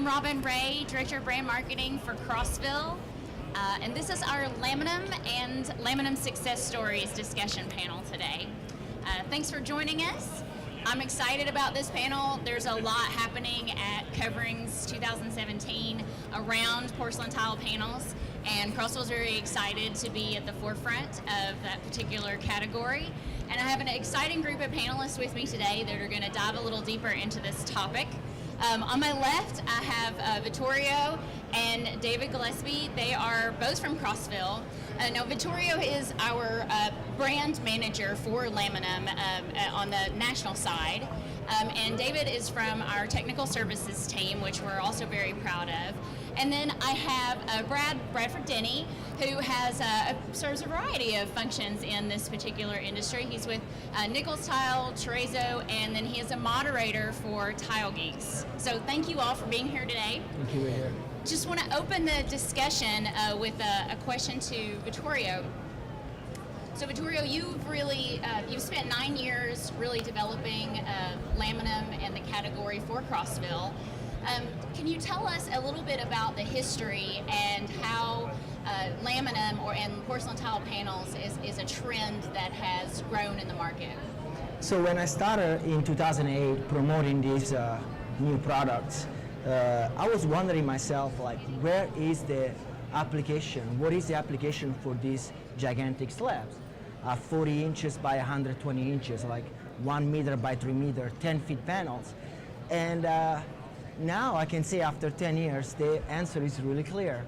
I'm Robin Ray, Director of Brand Marketing for Crossville, and this is our Laminam and Laminam Success Stories discussion panel today. Thanks for joining us. I'm excited about this panel. There's a lot happening at Coverings 2017 around porcelain tile panels, and Crossville's very excited to be at the forefront of that particular category. And I have an exciting group of panelists with me today that are going to dive a little deeper into this topic. On my left, I have Vittorio and David Gillespie. They are both from Crossville. Now, Vittorio is our brand manager for Laminam on the national side. And David is from our technical services team, which we're also very proud of. And then I have Bradford Denny, who has serves a variety of functions in this particular industry. He's with Nichols Tile, Terrazzo, and then he is a moderator for Tile Geeks. So thank you all for being here today. Thank you, we're here. Just want to open the discussion with a question to Vittorio. So Vittorio, you've spent 9 years really developing Laminam and the category for Crossville. Can you tell us a little bit about the history and how Laminam and porcelain tile panels is a trend that has grown in the market? So when I started in 2008 promoting these new products, I was wondering myself, like, where is the application? What is the application for these gigantic slabs? 40 inches by 120 inches, like 1 meter by 3 meter, 10 feet panels. And now I can say after 10 years, the answer is really clear.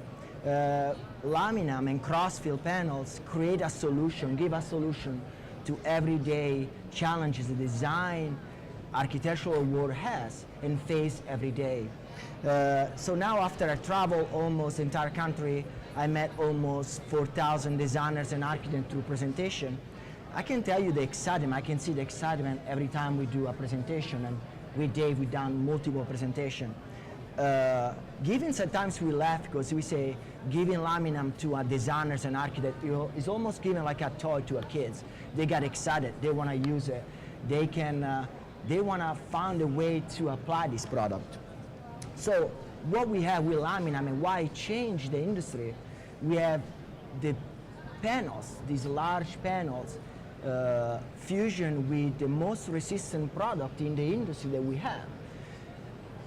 Laminam and Crossville panels create a solution, give a solution to everyday challenges the design, architectural world has and face every day. So now after I travel almost the entire country, I met almost 4,000 designers and architects through presentation. I can tell you the excitement, I can see the excitement every time we do a presentation, and with Dave we've done multiple presentations. Given sometimes we laugh because we say giving Laminam to our designers and architects is almost giving like a toy to our kids. They get excited, they want to use it, they want to find a way to apply this product. So what we have with Laminam and why it changed the industry, we have the panels, these large panels, fusion with the most resistant product in the industry that we have.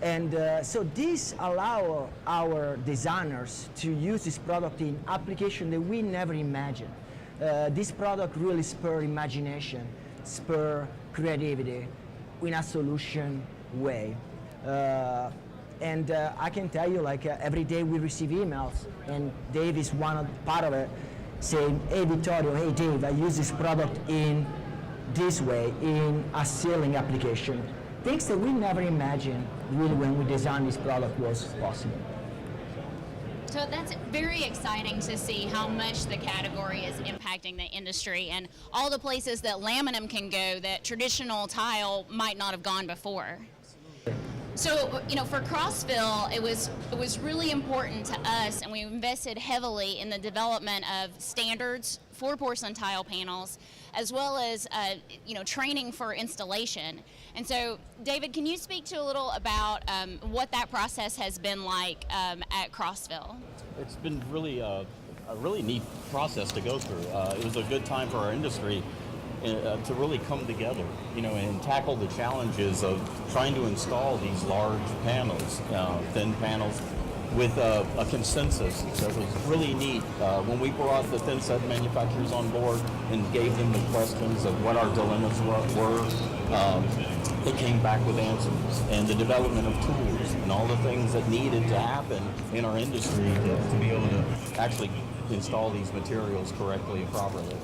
And so this allows our designers to use this product in application that we never imagined. This product really spur imagination, spur creativity in a solution way. And I can tell you, like every day we receive emails, and Dave is part of it, saying, hey Vittorio, hey Dave, I use this product in this way, in a ceiling application. Things that we never imagined really when we designed this product was possible. So that's very exciting to see how much the category is impacting the industry and all the places that Laminam can go that traditional tile might not have gone before. So, you know, for Crossville, it was really important to us, and we invested heavily in the development of standards for porcelain tile panels, as well as, training for installation. And so, David, can you speak to a little about what that process has been like at Crossville? It's been really a really neat process to go through. It was a good time for our industry to really come together, and tackle the challenges of trying to install these large panels, thin panels, with a consensus. So it was really neat when we brought the thin set manufacturers on board and gave them the questions of what our dilemmas were. They came back with answers, and the development of tools and all the things that needed to happen in our industry to be able to actually install these materials correctly and properly.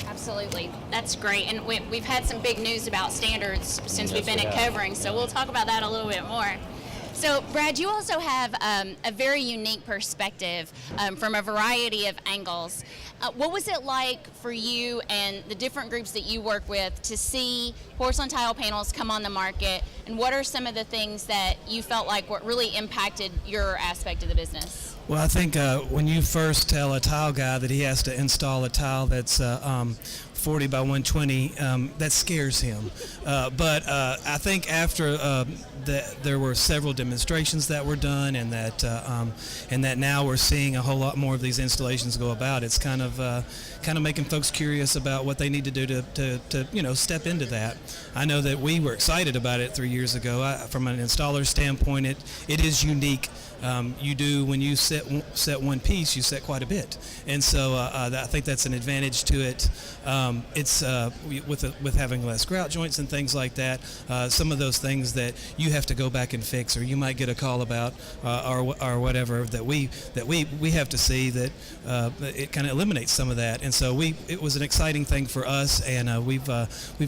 Absolutely. That's great. And we've had some big news about standards since we've been at Coverings, so we'll talk about that a little bit more. So, Brad, you also have a very unique perspective from a variety of angles. What was it like for you and the different groups that you work with to see porcelain tile panels come on the market, and what are some of the things that you felt like what really impacted your aspect of the business? Well, I think when you first tell a tile guy that he has to install a tile that's 40 by 120, that scares him. But I think after there were several demonstrations that were done, and that now we're seeing a whole lot more of these installations go about. It's kind of making folks curious about what they need to do to step into that. I know that we were excited about it 3 years ago. From an installer standpoint, it is unique. You do, when you set one piece, you set quite a bit, and so I think that's an advantage to it. It's with having less grout joints and things like that. Some of those things that you have to go back and fix, or you might get a call about, or whatever that we have to see, that it kind of eliminates some of that. And so it was an exciting thing for us, and we've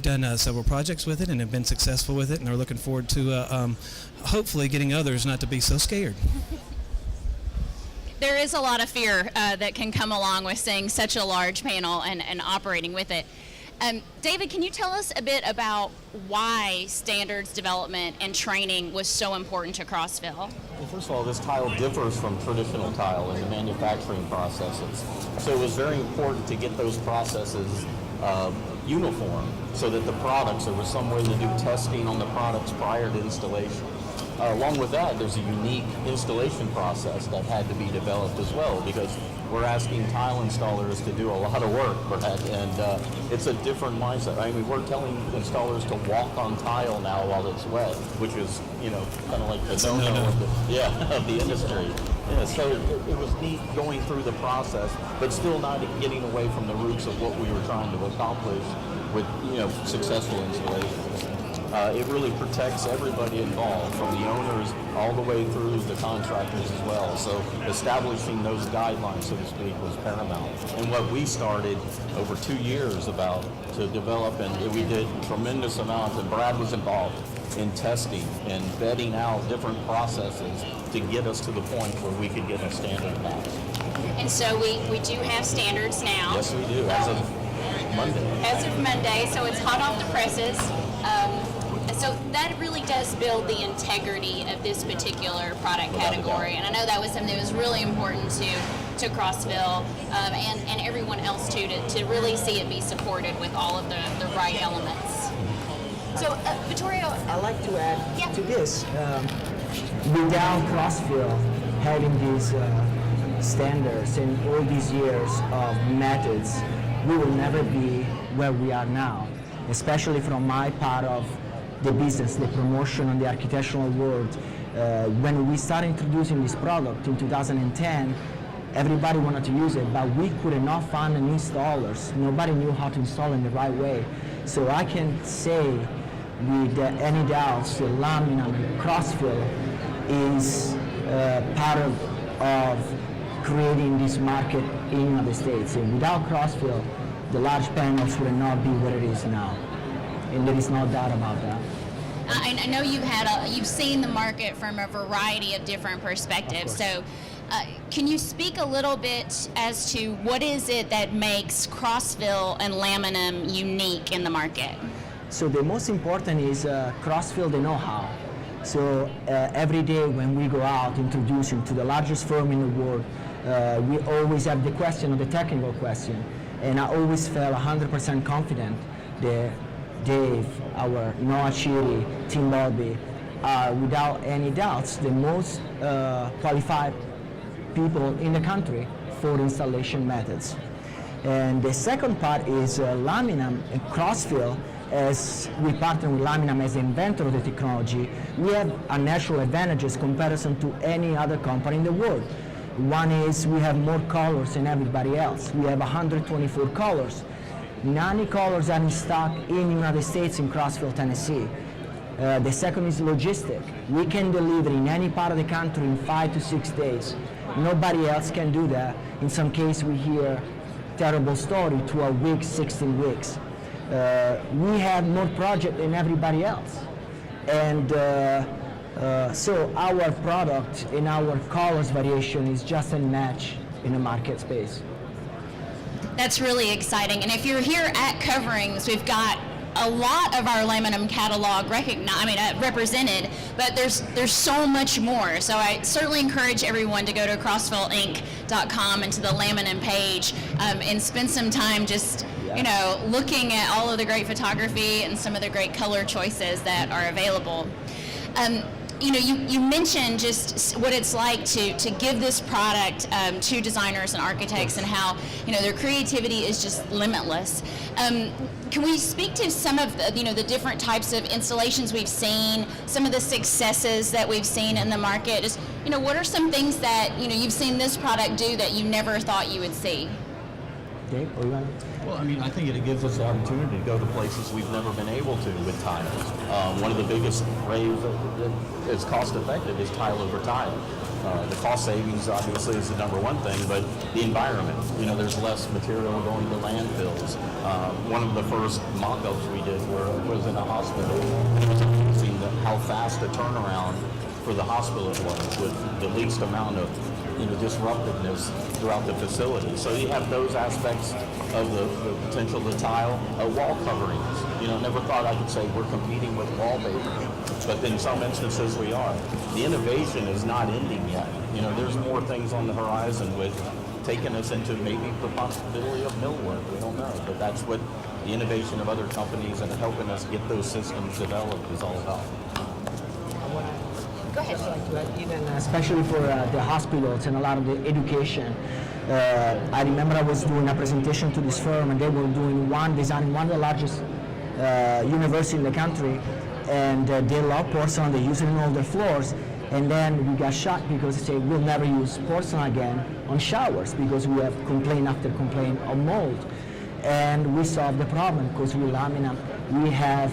done several projects with it and have been successful with it, and are looking forward to hopefully getting others not to be so scared. There is a lot of fear that can come along with seeing such a large panel and operating with it. David, can you tell us a bit about why standards development and training was so important to Crossville? Well, first of all, this tile differs from traditional tile in the manufacturing processes. So it was very important to get those processes uniform, so that the products, there was some way to do testing on the products prior to installation. Along with that, there's a unique installation process that had to be developed as well, because we're asking tile installers to do a lot of work, Brad, and it's a different mindset. I mean, we're telling installers to walk on tile now while it's wet, which is, kind of like the no-no of the industry. Yeah, so it was neat going through the process, but still not getting away from the roots of what we were trying to accomplish with, successful installations. It really protects everybody involved, from the owners all the way through the contractors as well. So establishing those guidelines, so to speak, was paramount. And what we started over 2 years to develop, and we did tremendous amounts, and Brad was involved in testing and vetting out different processes to get us to the point where we could get a standard passed. And so we do have standards now. Yes, we do, as of Monday. As of Monday, so it's hot off the presses. So that really does build the integrity of this particular product category, and I know that was something that was really important to Crossville and everyone else too, to really see it be supported with all of the right elements. So Vittorio, I'd like to add to this. Without Crossville having these standards and all these years of methods, we will never be where we are now, especially from my part of the business, the promotion and the architectural world. When we started introducing this product in 2010, everybody wanted to use it, but we could not find any installers. Nobody knew how to install in the right way. So I can say with any doubts that Laminam and Crossville is part of creating this market in the United States. And without Crossville, the large panels would not be what it is now. And there is no doubt about that. I know you've seen the market from a variety of different perspectives. So can you speak a little bit as to what is it that makes Crossville and Laminam unique in the market? So the most important is Crossville, the know-how. So every day when we go out introducing to the largest firm in the world, we always have the question, the technical question. And I always felt 100% confident that Dave, our Noah Chiri, Tim Bobby, are without any doubts the most qualified people in the country for installation methods. And the second part is Laminam and Crossville. As we partner with Laminam as the inventor of the technology, we have a natural advantages comparison to any other company in the world. One is we have more colors than everybody else. We have 124 colors. 90 colors are in stock in the United States in Crossville, Tennessee. The second is logistic. We can deliver in any part of the country in 5 to 6 days. Nobody else can do that. In some cases, we hear terrible story, 12 weeks, 16 weeks. We have more project than everybody else. And so our product and our colors variation is just a match in the market space. That's really exciting. And if you're here at Coverings, we've got a lot of our Laminam catalog represented, but there's so much more. So I certainly encourage everyone to go to crossvilleinc.com and to the Laminam page and spend some time just you know, looking at all of the great photography and some of the great color choices that are available. You know, you mentioned just what it's like to give this product to designers and architects, and how, you know, their creativity is just limitless. Can we speak to some of the, you know, the different types of installations we've seen, some of the successes that we've seen in the market? Just, you know, what are some things that, you know, you've seen this product do that you never thought you would see? Dave, or you want to? Well, I mean, I think it gives us the opportunity to go to places we've never been able to with tiles. One of the biggest ways that is cost effective is tile over tile. The cost savings obviously is the number one thing, but the environment. You know, there's less material going to landfills. One of the first mock-ups we did was in a hospital. It was amazing how fast a turnaround for the hospital was with the least amount of, you know, disruptiveness throughout the facility. So you have those aspects of the potential to tile. Wall coverings, you know, never thought I could say we're competing with wallpaper, but in some instances we are. The innovation is not ending yet. You know, there's more things on the horizon with taking us into maybe the possibility of millwork. We don't know, but that's what the innovation of other companies and helping us get those systems developed is all about. Go ahead. Even especially for the hospitals and a lot of the education. I remember I was doing a presentation to this firm, and they were designing one of the largest universities in the country, and they love porcelain. They use it on all their floors. And then we got shocked because they say we'll never use porcelain again on showers because we have complaint after complaint of mold. And we solved the problem because with Laminam we have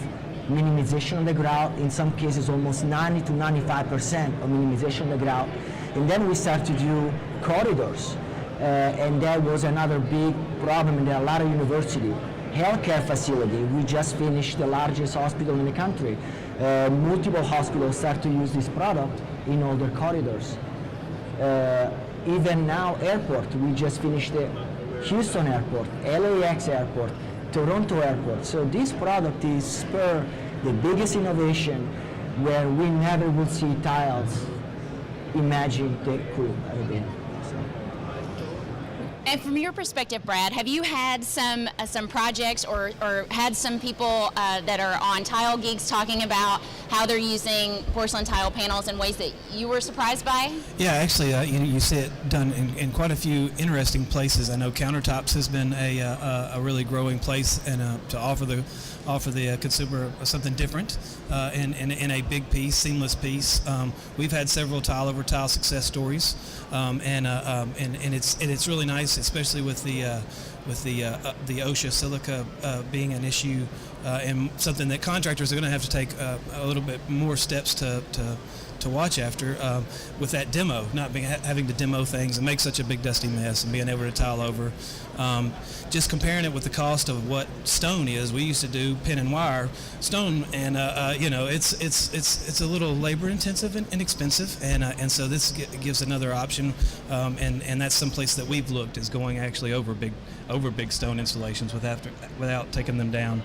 minimization of the grout, in some cases almost 90 to 95% of minimization of the grout. And then we start to do corridors, and that was another big problem in a lot of university. Healthcare facility, we just finished the largest hospital in the country. Multiple hospitals start to use this product in all their corridors. Even now, airport, we just finished the Houston airport, LAX airport, Toronto airport. So this product is spur the biggest innovation where we never will see tiles imagine they could have been. So. And from your perspective, Brad, have you had some projects or had some people that are on Tile Geeks talking about how they're using porcelain tile panels in ways that you were surprised by? Yeah, actually, you see it done in quite a few interesting places. I know Countertops has been a really growing place, and to offer the consumer something different in a big piece, seamless piece. We've had several tile over tile success stories, and it's really nice, especially with the OSHA silica being an issue, and something that contractors are going to have to take a little bit more steps to watch after, with that demo, not having to demo things and make such a big dusty mess and being able to tile over. Just comparing it with the cost of what stone is, we used to do pin and wire stone, and it's a little labor intensive and expensive, and so this gives another option, and that's someplace that we've looked, is going actually over big stone installations without taking them down.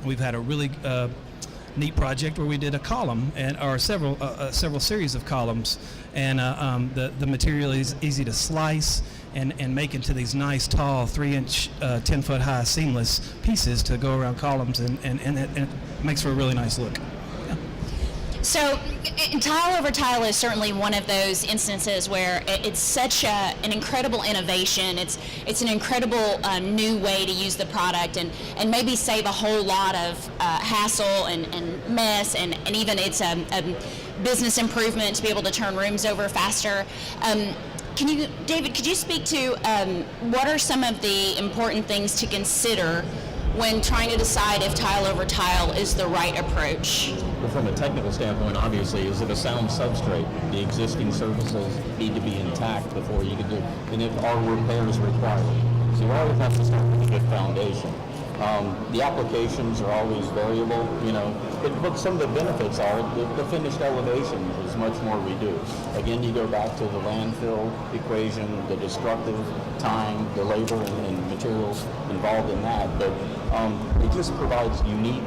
We've had a really neat project where we did a column or several series of columns, and the material is easy to slice and make into these nice tall 3-inch 10-foot high seamless pieces to go around columns, and it makes for a really nice look. So tile over tile is certainly one of those instances where it's such an incredible innovation. It's an incredible new way to use the product, and maybe save a whole lot of hassle and mess, and even it's a business improvement to be able to turn rooms over faster. David, could you speak to what are some of the important things to consider when trying to decide if tile over tile is the right approach? Well, from a technical standpoint, obviously, is it a sound substrate? The existing surfaces need to be intact before you can do, and if are repairs required. So you always have to start with a good foundation. The applications are always variable, but some of the benefits are the finished elevation is much more reduced. Again, you go back to the landfill equation, the destructive time, the labor and materials involved in that, but it just provides unique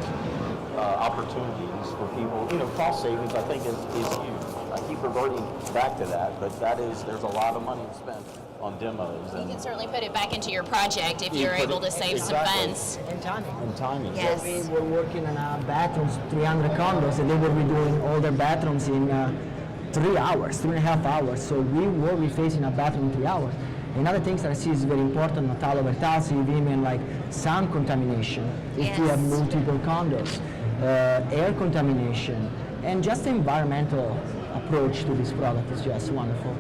opportunities for people. Cost savings, I think, is huge. keep reverting back to that, but there's a lot of money spent on demos. You And can certainly put it back into your project if you're able to save some funds. And timing. and timing. Yes. We were working on bathrooms, 300 condos, and they were redoing all their bathrooms in 3 hours, 3.5 hours. So we were refacing a bathroom in 3 hours. Another thing that I see is very important on tile over tiles, even like sound contamination. If we have Yes. multiple condos, air contamination, and just the environmental approach to this product is just wonderful.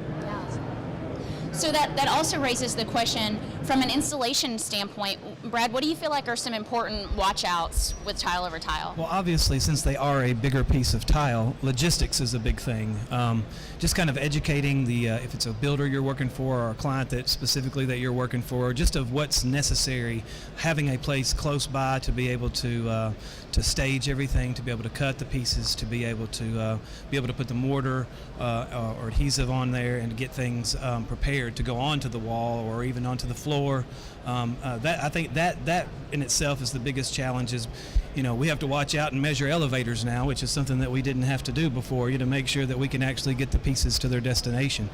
So that also raises the question, from an installation standpoint, Brad, what do you feel like are some important watch-outs with tile over tile? Well, obviously, since they are a bigger piece of tile, logistics is a big thing. Just kind of educating the, if it's a builder you're working for or a client that specifically that you're working for, just of what's necessary, having a place close by to be able to stage everything, to be able to cut the pieces, to be able to put the mortar or adhesive on there and to get things prepared to go onto the wall or even onto the floor. I think that in itself is the biggest challenge. Is, we have to watch out and measure elevators now, which is something that we didn't have to do before, to make sure that we can actually get the pieces to their destination.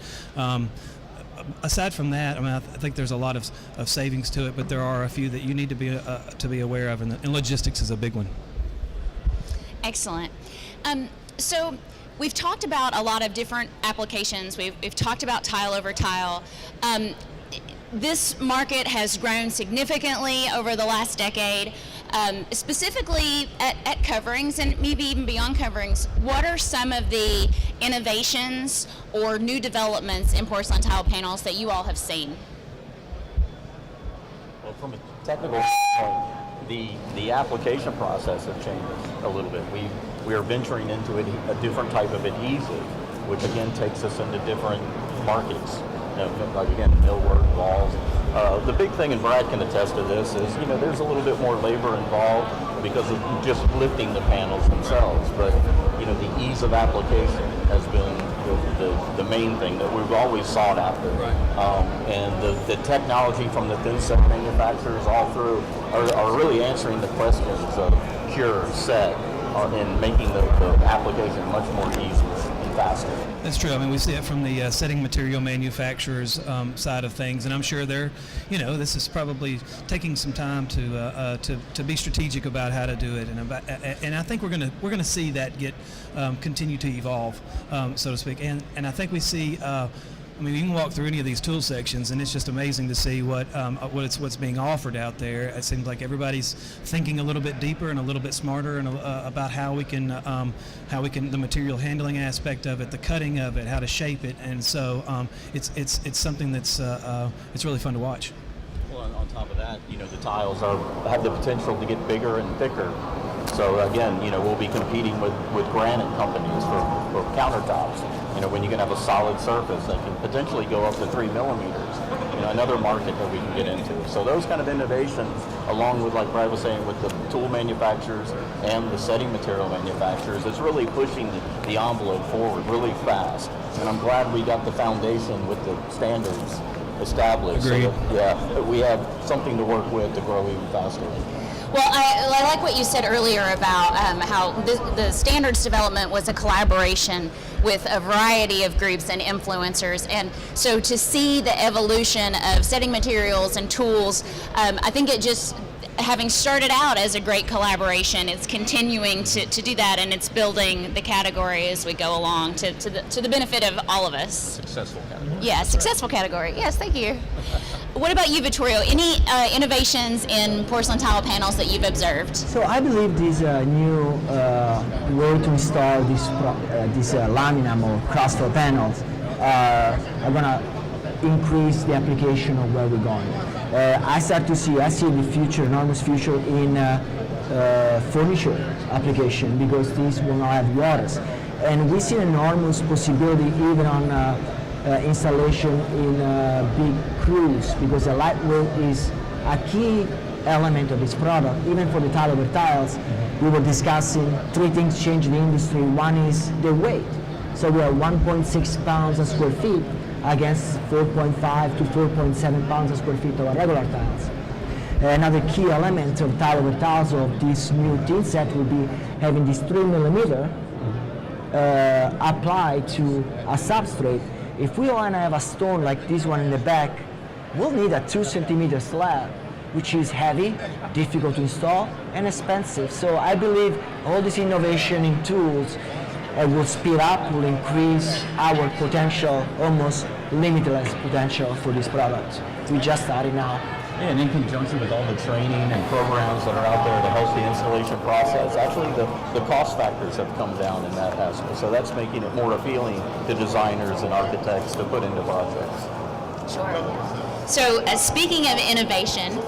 Aside from that, I think there's a lot of savings to it, but there are a few that you need to be aware of, and logistics is a big one. Excellent. So we've talked about a lot of different applications. We've talked about tile over tile. This market has grown significantly over the last decade. Specifically at coverings and maybe even beyond coverings, what are some of the innovations or new developments in porcelain tile panels that you all have seen? Well, from a technical standpoint, the application process has changed a little bit. We are venturing into a different type of adhesive, which again takes us into different markets. Like again, millwork, walls. The big thing, and Brad can attest to this, is there's a little bit more labor involved because of just lifting the panels themselves. But the ease of application has been the main thing that we've always sought after. Right. And the technology from the thin set manufacturers all through are really answering the questions of cure, set, and making the application much more easy and faster. That's true. We see it from the setting material manufacturers side of things, and I'm sure they're, this is probably taking some time to be strategic about how to do it, and I think we're gonna see that continue to evolve, so to speak, and I think we see. You can walk through any of these tool sections, and it's just amazing to see what's being offered out there. It seems like everybody's thinking a little bit deeper and a little bit smarter, and about how we can the material handling aspect of it, the cutting of it, how to shape it, and so it's something that's it's really fun to watch. Well, on top of that, the tiles have the potential to get bigger and thicker. So again, we'll be competing with granite companies for countertops. When you can have a solid surface that can potentially go up to 3 millimeters. Another market that we can get into. So those kind of innovations, along with, like Brad was saying, with the tool manufacturers and the setting material manufacturers, it's really pushing the envelope forward really fast. And I'm glad we got the foundation with the standards established. Agreed. So that we have something to work with to grow even faster. Well, I like what you said earlier about how the standards development was a collaboration with a variety of groups and influencers, and so to see the evolution of setting materials and tools, I think it just, having started out as a great collaboration, it's continuing to do that, and it's building the category as we go along to the benefit of all of us. Successful category. Yeah, successful category. Yes, thank you. What about you, Vittorio? Any innovations in porcelain tile panels that you've observed? So I believe this new way to install this laminam or cross-fill panels are going to increase the application of where we're going. I see the future, enormous future in furniture application, because these will not have waters. And we see enormous possibility even on installation in big crews, because the lightweight is a key element of this product. Even for the tile over tiles, we were discussing 3 things change in the industry. One is the weight. So we are 1.6 pounds a square feet against 4.5 to 4.7 pounds a square feet of our regular tiles. Another key element of tile over tiles of this new tin set will be having this 3 millimeter applied to a substrate. If we want to have a stone like this one in the back, we'll need a 2 centimeter slab, which is heavy, difficult to install, and expensive. So I believe all this innovation in tools will speed up, will increase our potential, almost limitless potential for this product. We just started now. Yeah, and in conjunction with all the training and programs that are out there to help the installation process, actually the cost factors have come down in that aspect. So that's making it more appealing to designers and architects to put into projects. Sure. So speaking of innovation,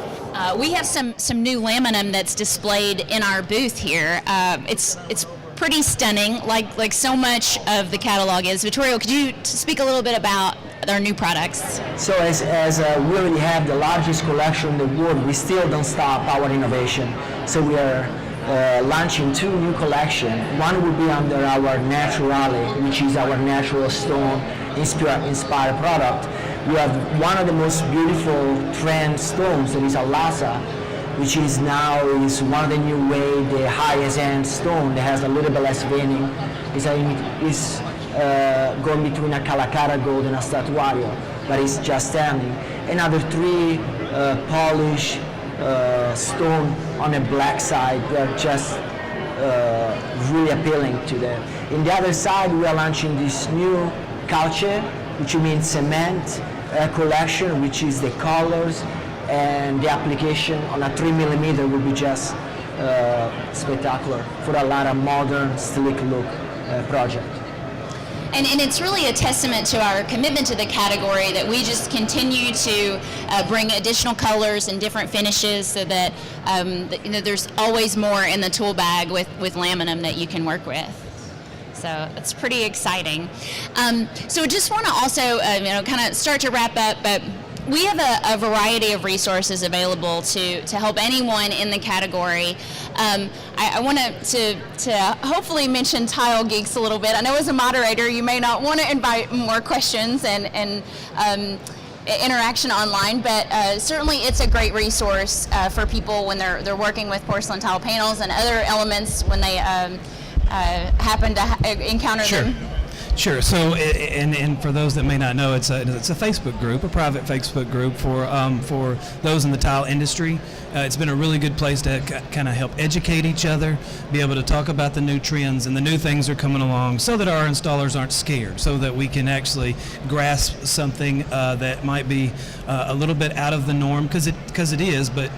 we have some new laminam that's displayed in our booth here. It's pretty stunning, like so much of the catalog is. Vittorio, could you speak a little bit about our new products? So as we already have the largest collection in the world, we still don't stop our innovation. So we are launching 2 new collections. One will be under our Naturale, which is our natural stone inspired product. We have one of the most beautiful trend stones, that is a Lhasa, which is one of the new way, the highest end stone that has a little bit less veining. It's going between a Calacara gold and a Statuario, but it's just standing. Another 3 polished stone on the black side. They're just really appealing to them. In the other side, we are launching this new calce, which means cement collection, which is the colors and the application on a 3 millimeter will be just spectacular for a lot of modern, sleek look project. And it's really a testament to our commitment to the category that we just continue to bring additional colors and different finishes so that there's always more in the tool bag with laminam that you can work with. So it's pretty exciting. So just want to also kind of start to wrap up, but we have a variety of resources available to help anyone in the category. I want to hopefully mention Tile Geeks a little bit. I know as a moderator you may not want to invite more questions and interaction online, but certainly it's a great resource for people when they're working with porcelain tile panels and other elements when they happen to encounter them. Sure. So, and for those that may not know, it's a Facebook group, a private Facebook group for those in the tile industry. It's been a really good place to kind of help educate each other, be able to talk about the new trends and the new things that are coming along, so that our installers aren't scared, so that we can actually grasp something that might be a little bit out of the norm, because it is, but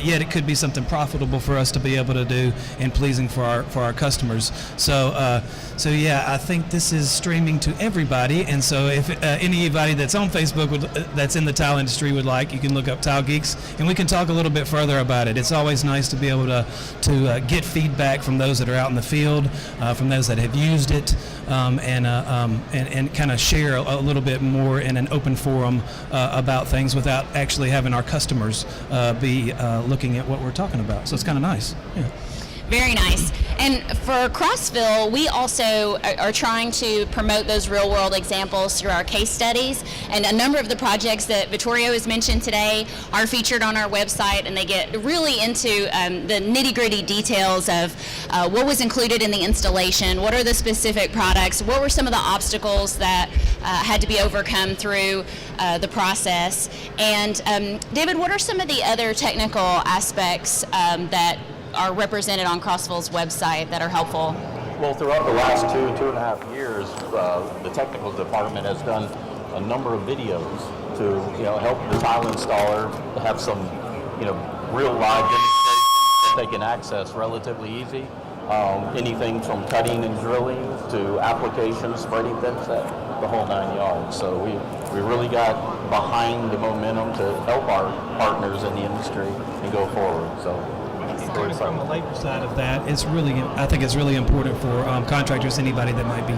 yet it could be something profitable for us to be able to do and pleasing for our customers. So yeah, I think this is streaming to everybody, and so if anybody that's on Facebook that's in the tile industry would like, you can look up Tile Geeks, and we can talk a little bit further about it. It's always nice to be able to get feedback from those that are out in the field, from those that have used it, and kind of share a little bit more in an open forum about things without actually having our customers be looking at what we're talking about. So it's kind of nice. Yeah. Very nice. And for Crossville, we also are trying to promote those real-world examples through our case studies. And a number of the projects that Vittorio has mentioned today are featured on our website, and they get really into the nitty-gritty details of what was included in the installation, what are the specific products, what were some of the obstacles that had to be overcome through the process. And David, what are some of the other technical aspects that are represented on Crossville's website that are helpful? Well, throughout the last 2.5 years, the technical department has done a number of videos to help the tile installer have some real live demonstrations that they can access relatively easy. Anything from cutting and drilling to applications, spreading thin set, the whole 9 yards. So we really got behind the momentum to help our partners in the industry and go forward. So. From the labor side of that, I think it's really important for contractors, anybody that might be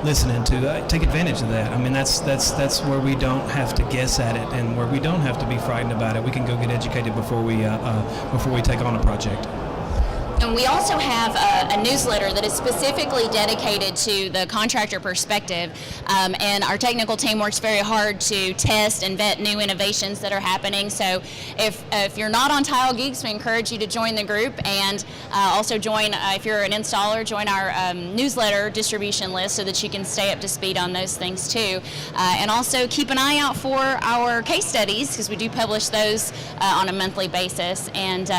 listening, to take advantage of that. I mean, that's where we don't have to guess at it, and where we don't have to be frightened about it. We can go get educated before we take on a project. And we also have a newsletter that is specifically dedicated to the contractor perspective, and our technical team works very hard to test and vet new innovations that are happening. So if you're not on Tile Geeks, we encourage you to join the group, and also join, if you're an installer, join our newsletter distribution list so that you can stay up to speed on those things too. And also keep an eye out for our case studies, because we do publish those on a monthly basis. And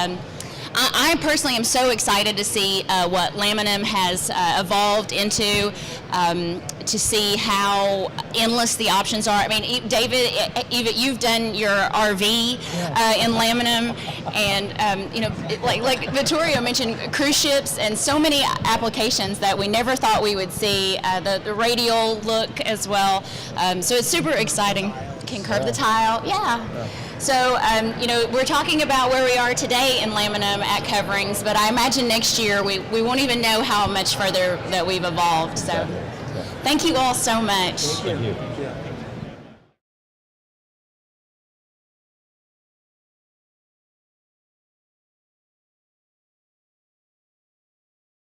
I personally am so excited to see what Laminam has evolved into, to see how endless the options are. I mean, David, you've done your RV in Laminam, and like Vittorio mentioned, cruise ships, and so many applications that we never thought we would see. The radial look as well. So it's super exciting. Can curve the tile, yeah. So, we're talking about where we are today in Laminam at coverings, but I imagine next year we won't even know how much further that we've evolved. So, thank you all so much. Thank you.